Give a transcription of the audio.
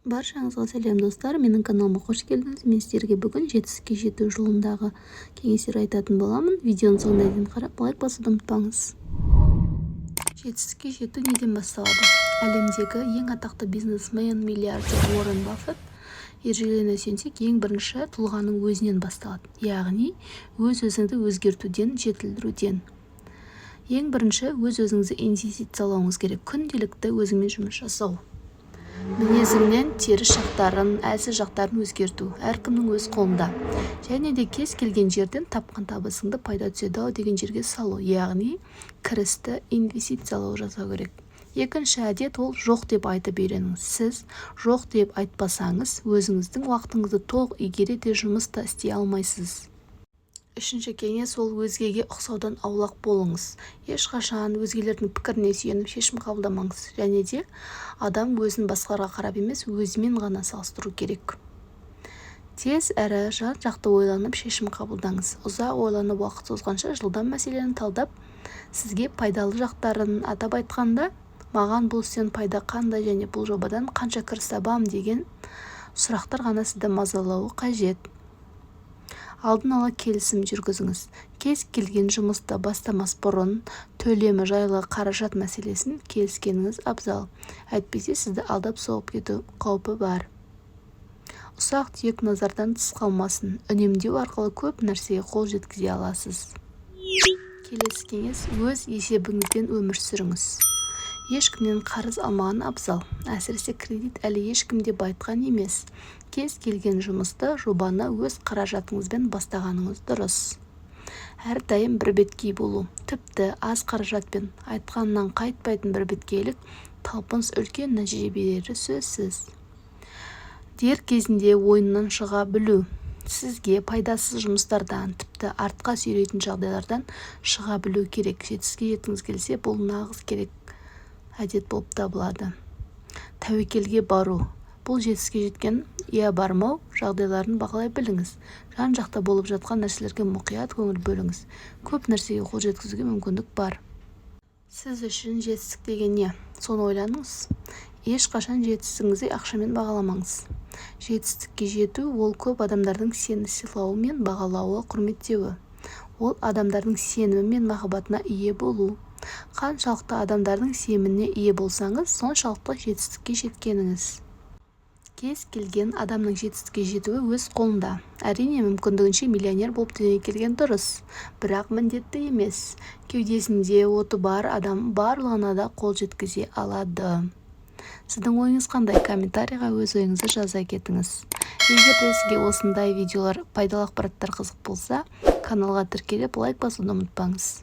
Баршаңызға сәлем достар, менің каналыма қош келдіңіз. Мен сіздерге бүгін жетістікке жету жолындағы кеңестер айтатын боламын. Видеоны соңына дейін қарап, лайк басуды ұмытпаңыз. Жетістікке жету неден басталады? Әлемдегі ең атақты бизнесмен, миллиардер Уоррен Баффет ержелене сүйенсек, ең бірінші тұлғаның өзінен басталады. Яғни, өз-өзіңді өзгертуден, жетілдіруден. Ең бірінші өз-өзіңізді инвестициялауыңыз керек. Күнделікті өзіңмен жұмыс жасау. Мінезіңнен теріс жақтарын, әлсіз жақтарын өзгерту. Әркімнің өз қолында. Және де кез келген жерден тапқан табысыңды пайда түседі деген жерге салу. Яғни, кірісті инвестициялау жасау керек. Екінші әдет ол жоқ деп айтып үйреніңіз. Сіз жоқ деп айтпасаңыз, өзіңіздің уақытыңызды толық игерете жұмыста істей алмайсыз. Үшінші кеңес ол өзгеге ұқсаудан аулақ болыңыз. Ешқашан өзгелердің пікіріне сүйеніп шешім қабылдамаңыз. Және де адам өзін басқаларға қарап емес, өзімен ғана салыстыру керек. Тез әрі жан-жақты ойланып шешім қабылдаңыз. Ұзақ ойланып уақыт созғанша жылдам мәселені талдап, сізге пайдалы жақтарын атап айтқанда, маған бұл істен пайда қандай және бұл жобадан қанша кіріс табам деген сұрақтар ғана сізді мазалауы қажет. Алдын ала келісім жүргізіңіз. Кез келген жұмысты бастамас бұрын төлемі жайлы қаражат мәселесін келіскеніңіз абзал. Әйтпесе сізді алдап соғып кету қаупі бар. Ұсақ түйек назардан тыс қалмасын. Үнемдеу арқылы көп нәрсеге қол жеткізе аласыз. Келесі кеңес өз есебіңізден өмір сүріңіз. Ешкімнен қарыз алмаған абзал. Әсіресе кредит әлі ешкімде байтқан емес. Кез келген жұмысты, жобаны өз қаражатыңызбен бастағаныңыз дұрыс. Әрдайым бір беткей болу. Тіпті аз қаражатпен айтқанынан қайтпайтын бір беткейлік талпыныс үлкен нәтиже берері сөзсіз. Дер кезінде ойыннан шыға білу. Сізге пайдасыз жұмыстардан, тіпті артқа сүйрейтін жағдайлардан шыға білу керек. Жетістікке жеткіңіз келсе, бұл нағыз керек әдет болып табылады. Тәуекелге бару. Бұл жетістікке жеткен бармау жағдайларын бағалай біліңіз. Жан-жақта болып жатқан нәрселерге мұқият көңіл бөліңіз. Көп нәрсеге қол жеткізуге мүмкіндік бар. Сіз үшін жетістік деген не? Соны ойланыңыз. Ешқашан жетістігіңізді ақшамен бағаламаңыз. Жетістікке жету ол көп адамдардың сені сыйлауы мен бағалауы, құрметтеуі. Ол адамдардың сенімі мен махаббатына ие болу. Қаншалықты адамдардың сеніміне ие болсаңыз, соншалықты жетістікке жеткеніңіз. Кез келген адамның жетістікке жетуі өз қолында. Әрине, мүмкіндігінше миллионер болып дүниеге келген дұрыс, бірақ міндетті емес. Кеудесінде оты бар адам барлығына да қол жеткізе алады. Сіздің ойыңыз қандай? Комментарийға өз ойыңызды жаза кетіңіз. Егер де сізге осындай видеолар, пайдалы ақпараттар қызық болса, каналға тіркеліп лайк басуды ұмытпаңыз.